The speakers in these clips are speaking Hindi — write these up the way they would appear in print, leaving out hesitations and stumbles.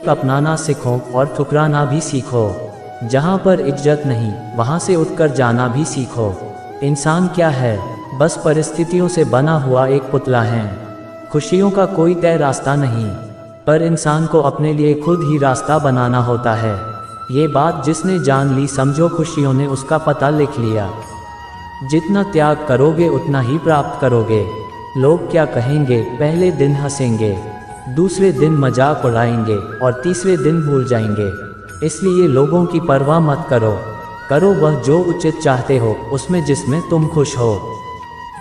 तरीक़ अपनाना सीखो और ठुकराना भी सीखो। जहाँ पर इज्जत नहीं, वहाँ से उठकर जाना भी सीखो। इंसान क्या है? बस परिस्थितियों से बना हुआ एक पुतला है। खुशियों का कोई तय रास्ता नहीं, पर इंसान को अपने लिए खुद ही रास्ता बनाना होता है। ये बात जिसने जान ली, समझो खुशियों ने उसका पता लिख लिया। जितना त्याग करोगे उतना ही प्राप्त करोगे। लोग क्या कहेंगे? पहले दिन हंसेंगे, दूसरे दिन मजाक उड़ाएंगे और तीसरे दिन भूल जाएंगे। इसलिए लोगों की परवाह मत करो। करो वह जो उचित चाहते हो, उसमें जिसमें तुम खुश हो।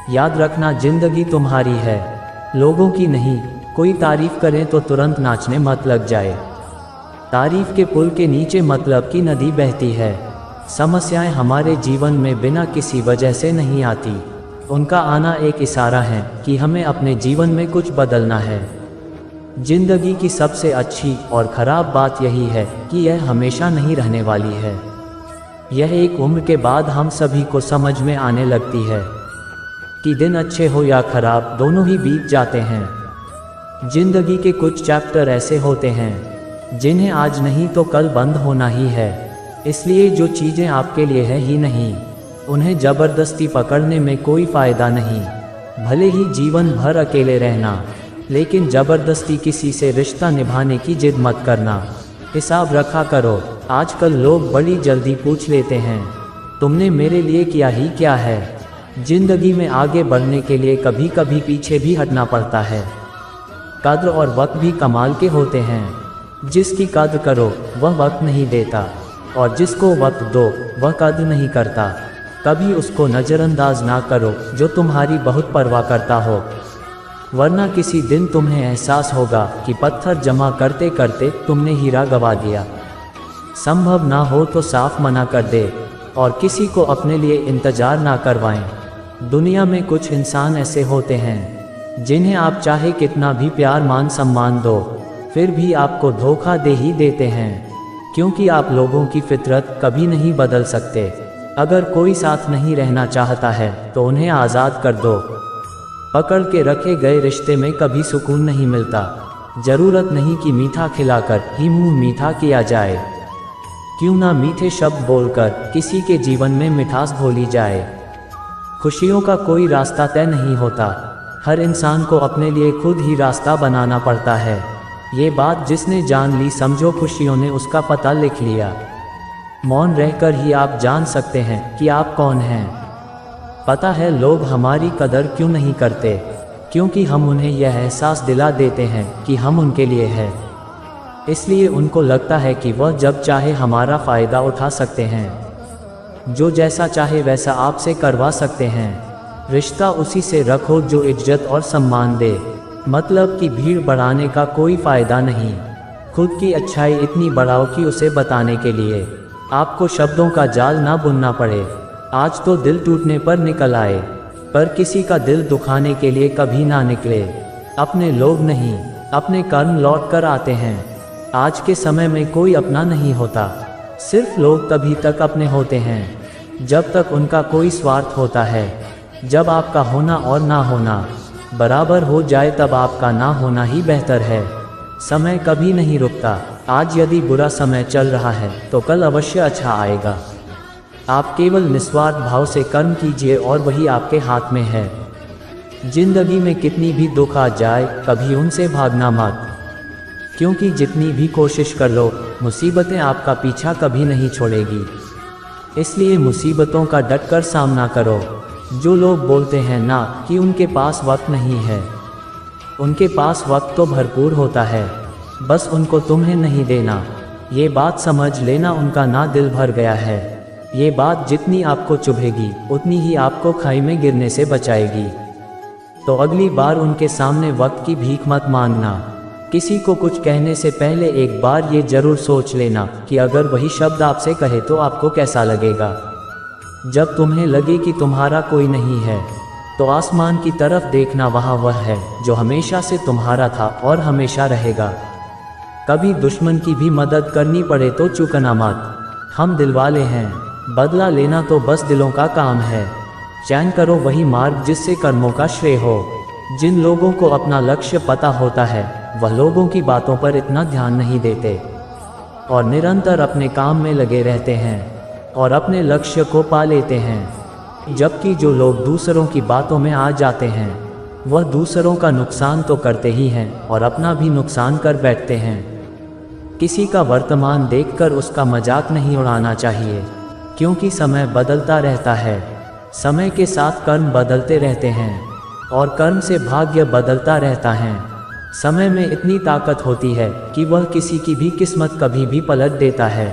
याद रखना, जिंदगी तुम्हारी है, लोगों की नहीं। कोई तारीफ करे तो तुरंत नाचने मत लग जाए। तारीफ के पुल के नीचे मतलब की नदी बहती है। समस्याएं हमारे जीवन में बिना किसी वजह से नहीं आती। उनका आना एक इशारा है कि हमें अपने जीवन में कुछ बदलना है। जिंदगी की सबसे अच्छी और ख़राब बात यही है कि यह हमेशा नहीं रहने वाली है। यह एक उम्र के बाद हम सभी को समझ में आने लगती है कि दिन अच्छे हो या खराब, दोनों ही बीत जाते हैं। जिंदगी के कुछ चैप्टर ऐसे होते हैं जिन्हें आज नहीं तो कल बंद होना ही है। इसलिए जो चीज़ें आपके लिए है ही नहीं, उन्हें ज़बरदस्ती पकड़ने में कोई फ़ायदा नहीं। भले ही जीवन भर अकेले रहना, लेकिन ज़बरदस्ती किसी से रिश्ता निभाने की जिद मत करना। हिसाब रखा करो। आजकल लोग बड़ी जल्दी पूछ लेते हैं, तुमने मेरे लिए किया ही क्या है। जिंदगी में आगे बढ़ने के लिए कभी कभी पीछे भी हटना पड़ता है। कद्र और वक्त भी कमाल के होते हैं। जिसकी कद्र करो वह वक्त नहीं देता, और जिसको वक्त दो वह कद्र नहीं करता। कभी उसको नज़रअंदाज ना करो जो तुम्हारी बहुत परवाह करता हो, वरना किसी दिन तुम्हें एहसास होगा कि पत्थर जमा करते करते तुमने हीरा गंवा दिया। संभव ना हो तो साफ मना कर दे, और किसी को अपने लिए इंतजार ना करवाएं। दुनिया में कुछ इंसान ऐसे होते हैं जिन्हें आप चाहे कितना भी प्यार मान सम्मान दो, फिर भी आपको धोखा दे ही देते हैं, क्योंकि आप लोगों की फितरत कभी नहीं बदल सकते। अगर कोई साथ नहीं रहना चाहता है तो उन्हें आज़ाद कर दो। पकड़ के रखे गए रिश्ते में कभी सुकून नहीं मिलता। ज़रूरत नहीं कि मीठा खिलाकर ही मुंह मीठा किया जाए। क्यों ना मीठे शब्द बोलकर किसी के जीवन में मिठास घोली जाए। खुशियों का कोई रास्ता तय नहीं होता, हर इंसान को अपने लिए खुद ही रास्ता बनाना पड़ता है। ये बात जिसने जान ली, समझो खुशियों ने उसका पता लिख लिया। मौन रहकर ही आप जान सकते हैं कि आप कौन हैं। पता है लोग हमारी कदर क्यों नहीं करते? क्योंकि हम उन्हें यह एहसास दिला देते हैं कि हम उनके लिए हैं। इसलिए उनको लगता है कि वह जब चाहे हमारा फ़ायदा उठा सकते हैं, जो जैसा चाहे वैसा आपसे करवा सकते हैं। रिश्ता उसी से रखो जो इज्जत और सम्मान दे। मतलब कि भीड़ बढ़ाने का कोई फ़ायदा नहीं। खुद की अच्छाई इतनी बढ़ाओ कि उसे बताने के लिए आपको शब्दों का जाल ना बुनना पड़े। आज तो दिल टूटने पर निकल आए, पर किसी का दिल दुखाने के लिए कभी ना निकले। अपने लोग नहीं, अपने कर्म लौट कर आते हैं। आज के समय में कोई अपना नहीं होता, सिर्फ लोग तभी तक अपने होते हैं जब तक उनका कोई स्वार्थ होता है। जब आपका होना और ना होना बराबर हो जाए, तब आपका ना होना ही बेहतर है। समय कभी नहीं रुकता। आज यदि बुरा समय चल रहा है तो कल अवश्य अच्छा आएगा। आप केवल निस्वार्थ भाव से कर्म कीजिए और वही आपके हाथ में है। जिंदगी में कितनी भी दुख आ जाए, कभी उनसे भागना मत, क्योंकि जितनी भी कोशिश कर लो, मुसीबतें आपका पीछा कभी नहीं छोड़ेगी। इसलिए मुसीबतों का डटकर सामना करो। जो लोग बोलते हैं ना कि उनके पास वक्त नहीं है, उनके पास वक्त तो भरपूर होता है, बस उनको तुम्हें नहीं देना। ये बात समझ लेना, उनका ना दिल भर गया है। ये बात जितनी आपको चुभेगी उतनी ही आपको खाई में गिरने से बचाएगी। तो अगली बार उनके सामने वक्त की भीख मत मांगना। किसी को कुछ कहने से पहले एक बार ये जरूर सोच लेना कि अगर वही शब्द आपसे कहे तो आपको कैसा लगेगा। जब तुम्हें लगे कि तुम्हारा कोई नहीं है, तो आसमान की तरफ देखना, वहाँ वह है जो हमेशा से तुम्हारा था और हमेशा रहेगा। कभी दुश्मन की भी मदद करनी पड़े तो चूकना मत। हम दिलवाले हैं, बदला लेना तो बस दिलों का काम है। चयन करो वही मार्ग जिससे कर्मों का श्रेय हो। जिन लोगों को अपना लक्ष्य पता होता है वह लोगों की बातों पर इतना ध्यान नहीं देते और निरंतर अपने काम में लगे रहते हैं और अपने लक्ष्य को पा लेते हैं। जबकि जो लोग दूसरों की बातों में आ जाते हैं वह दूसरों का नुकसान तो करते ही हैं और अपना भी नुकसान कर बैठते हैं। किसी का वर्तमान देखकर उसका मजाक नहीं उड़ाना चाहिए, क्योंकि समय बदलता रहता है। समय के साथ कर्म बदलते रहते हैं और कर्म से भाग्य बदलता रहता है। समय में इतनी ताकत होती है कि वह किसी की भी किस्मत कभी भी पलट देता है।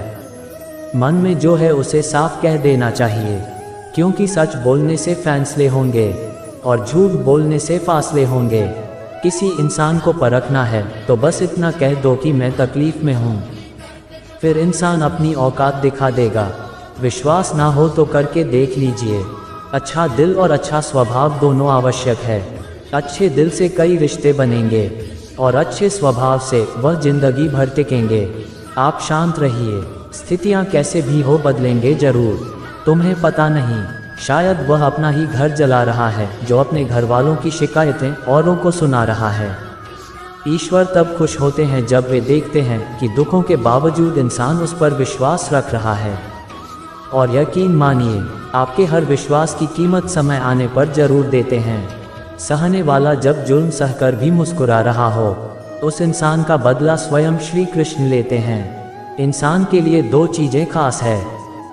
मन में जो है उसे साफ कह देना चाहिए, क्योंकि सच बोलने से फैसले होंगे और झूठ बोलने से फासले होंगे। किसी इंसान को परखना है तो बस इतना कह दो कि मैं तकलीफ में हूँ, फिर इंसान अपनी औकात दिखा देगा। विश्वास ना हो तो करके देख लीजिए। अच्छा दिल और अच्छा स्वभाव दोनों आवश्यक है। अच्छे दिल से कई रिश्ते बनेंगे और अच्छे स्वभाव से वह जिंदगी भर टिकेंगे। आप शांत रहिए, स्थितियाँ कैसे भी हो बदलेंगे जरूर। तुम्हें पता नहीं, शायद वह अपना ही घर जला रहा है जो अपने घर वालों की शिकायतें औरों को सुना रहा है। ईश्वर तब खुश होते हैं जब वे देखते हैं कि दुखों के बावजूद इंसान उस पर विश्वास रख रहा है। और यकीन मानिए, आपके हर विश्वास की कीमत समय आने पर जरूर देते हैं। सहने वाला जब जुल्म सहकर भी मुस्कुरा रहा हो, उस इंसान का बदला स्वयं श्री कृष्ण लेते हैं। इंसान के लिए दो चीज़ें खास है,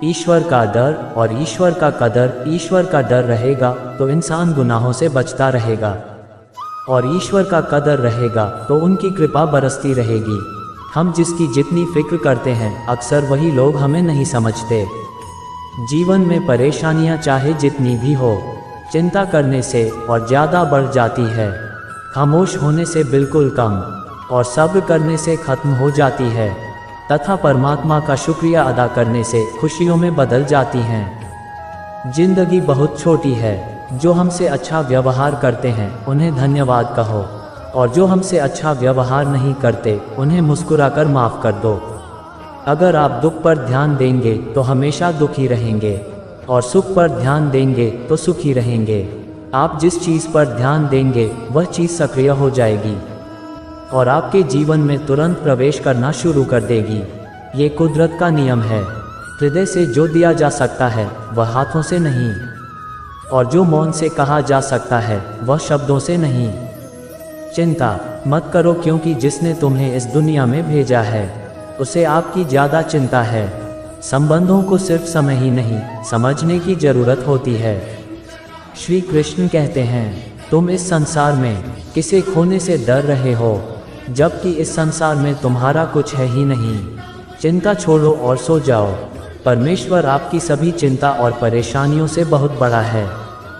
ईश्वर का डर और ईश्वर का कदर। ईश्वर का डर रहेगा तो इंसान गुनाहों से बचता रहेगा और ईश्वर का कदर रहेगा तो उनकी कृपा बरसती रहेगी। हम जिसकी जितनी फिक्र करते हैं अक्सर वही लोग हमें नहीं समझते। जीवन में परेशानियां चाहे जितनी भी हो, चिंता करने से और ज़्यादा बढ़ जाती है, खामोश होने से बिल्कुल कम और सब्र करने से ख़त्म हो जाती है, तथा परमात्मा का शुक्रिया अदा करने से खुशियों में बदल जाती हैं। जिंदगी बहुत छोटी है, जो हमसे अच्छा व्यवहार करते हैं उन्हें धन्यवाद कहो और जो हमसे अच्छा व्यवहार नहीं करते उन्हें मुस्कुराकर माफ़ कर दो। अगर आप दुख पर ध्यान देंगे तो हमेशा दुखी रहेंगे और सुख पर ध्यान देंगे तो सुखी रहेंगे। आप जिस चीज़ पर ध्यान देंगे वह चीज़ सक्रिय हो जाएगी और आपके जीवन में तुरंत प्रवेश करना शुरू कर देगी। ये कुदरत का नियम है। हृदय से जो दिया जा सकता है वह हाथों से नहीं, और जो मौन से कहा जा सकता है वह शब्दों से नहीं। चिंता मत करो, क्योंकि जिसने तुम्हें इस दुनिया में भेजा है उसे आपकी ज़्यादा चिंता है। संबंधों को सिर्फ समय ही नहीं समझने की ज़रूरत होती है। श्री कृष्ण कहते हैं, तुम इस संसार में किसे खोने से डर रहे हो, जबकि इस संसार में तुम्हारा कुछ है ही नहीं। चिंता छोड़ो और सो जाओ। परमेश्वर आपकी सभी चिंता और परेशानियों से बहुत बड़ा है।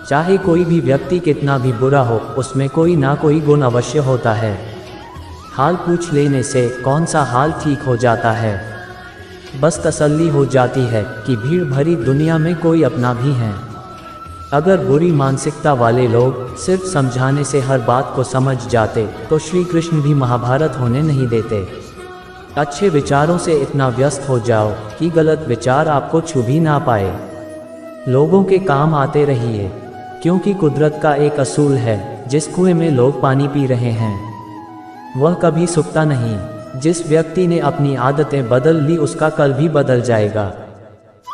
चाहे कोई भी व्यक्ति कितना भी बुरा हो, उसमें कोई ना कोई गुण अवश्य होता है। हाल पूछ लेने से कौन सा हाल ठीक हो जाता है। बस तसल्ली हो जाती है कि भीड़ भरी दुनिया में कोई अपना भी है। अगर बुरी मानसिकता वाले लोग सिर्फ समझाने से हर बात को समझ जाते तो श्री कृष्ण भी महाभारत होने नहीं देते। अच्छे विचारों से इतना व्यस्त हो जाओ कि गलत विचार आपको छू भी ना पाए। लोगों के काम आते रहिए, क्योंकि कुदरत का एक असूल है, जिस कुएं में लोग पानी पी रहे हैं वह कभी सूखता नहीं। जिस व्यक्ति ने अपनी आदतें बदल ली उसका कल भी बदल जाएगा,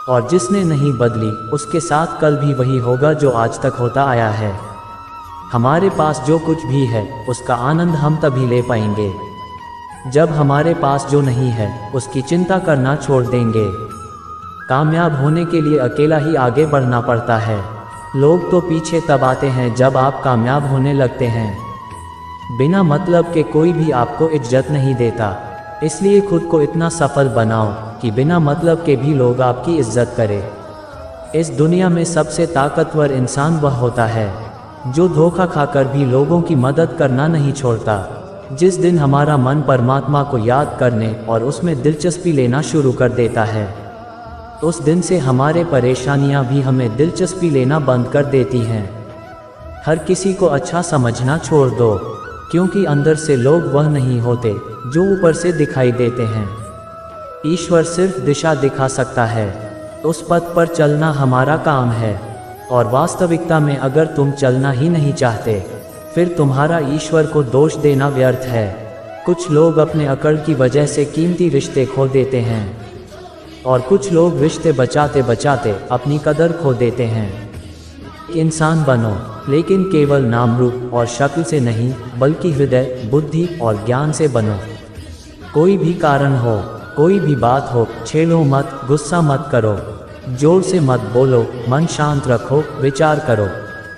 और जिसने नहीं बदली उसके साथ कल भी वही होगा जो आज तक होता आया है। हमारे पास जो कुछ भी है उसका आनंद हम तभी ले पाएंगे जब हमारे पास जो नहीं है उसकी चिंता करना छोड़ देंगे। कामयाब होने के लिए अकेला ही आगे बढ़ना पड़ता है। लोग तो पीछे तब आते हैं जब आप कामयाब होने लगते हैं। बिना मतलब के कोई भी आपको इज्जत नहीं देता, इसलिए खुद को इतना सफल बनाओ कि बिना मतलब के भी लोग आपकी इज्जत करें। इस दुनिया में सबसे ताकतवर इंसान वह होता है जो धोखा खाकर भी लोगों की मदद करना नहीं छोड़ता। जिस दिन हमारा मन परमात्मा को याद करने और उसमें दिलचस्पी लेना शुरू कर देता है, उस दिन से हमारे परेशानियां भी हमें दिलचस्पी लेना बंद कर देती हैं। हर किसी को अच्छा समझना छोड़ दो, क्योंकि अंदर से लोग वह नहीं होते जो ऊपर से दिखाई देते हैं। ईश्वर सिर्फ दिशा दिखा सकता है, उस पथ पर चलना हमारा काम है। और वास्तविकता में अगर तुम चलना ही नहीं चाहते, फिर तुम्हारा ईश्वर को दोष देना व्यर्थ है। कुछ लोग अपने अकड़ की वजह से कीमती रिश्ते खो देते हैं और कुछ लोग रिश्ते बचाते बचाते अपनी कदर खो देते हैं। इंसान बनो, लेकिन केवल नाम रूप और शक्ल से नहीं, बल्कि हृदय, बुद्धि और ज्ञान से बनो। कोई भी कारण हो, कोई भी बात हो, छेड़ो मत, गुस्सा मत करो, जोर से मत बोलो, मन शांत रखो, विचार करो,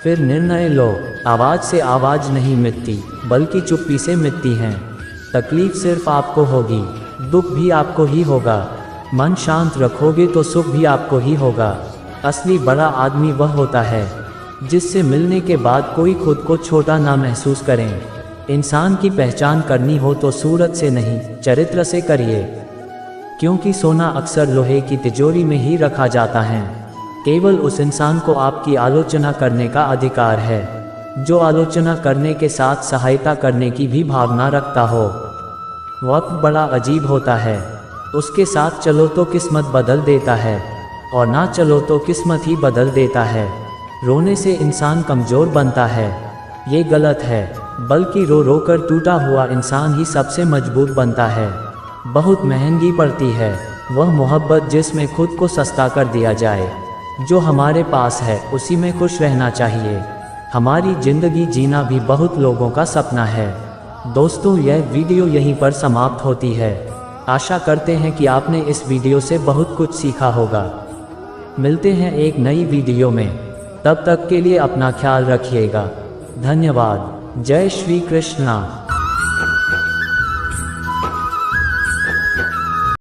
फिर निर्णय लो। आवाज़ से आवाज़ नहीं मिटती, बल्कि चुप्पी से मिटती हैं। तकलीफ सिर्फ आपको होगी, दुख भी आपको ही होगा। मन शांत रखोगे तो सुख भी आपको ही होगा। असली बड़ा आदमी वह होता है जिससे मिलने के बाद कोई खुद को छोटा ना महसूस करें। इंसान की पहचान करनी हो तो सूरत से नहीं, चरित्र से करिए, क्योंकि सोना अक्सर लोहे की तिजोरी में ही रखा जाता है। केवल उस इंसान को आपकी आलोचना करने का अधिकार है जो आलोचना करने के साथ सहायता करने की भी भावना रखता हो। वक्त बड़ा अजीब होता है, उसके साथ चलो तो किस्मत बदल देता है और ना चलो तो किस्मत ही बदल देता है। रोने से इंसान कमज़ोर बनता है, ये गलत है, बल्कि रो रो कर टूटा हुआ इंसान ही सबसे मजबूत बनता है। बहुत महंगी पड़ती है वह मोहब्बत जिसमें खुद को सस्ता कर दिया जाए। जो हमारे पास है उसी में खुश रहना चाहिए। हमारी ज़िंदगी जीना भी बहुत लोगों का सपना है। दोस्तों, यह वीडियो यहीं पर समाप्त होती है। आशा करते हैं कि आपने इस वीडियो से बहुत कुछ सीखा होगा। मिलते हैं एक नई वीडियो में, तब तक के लिए अपना ख्याल रखिएगा। धन्यवाद। जय श्री कृष्णा।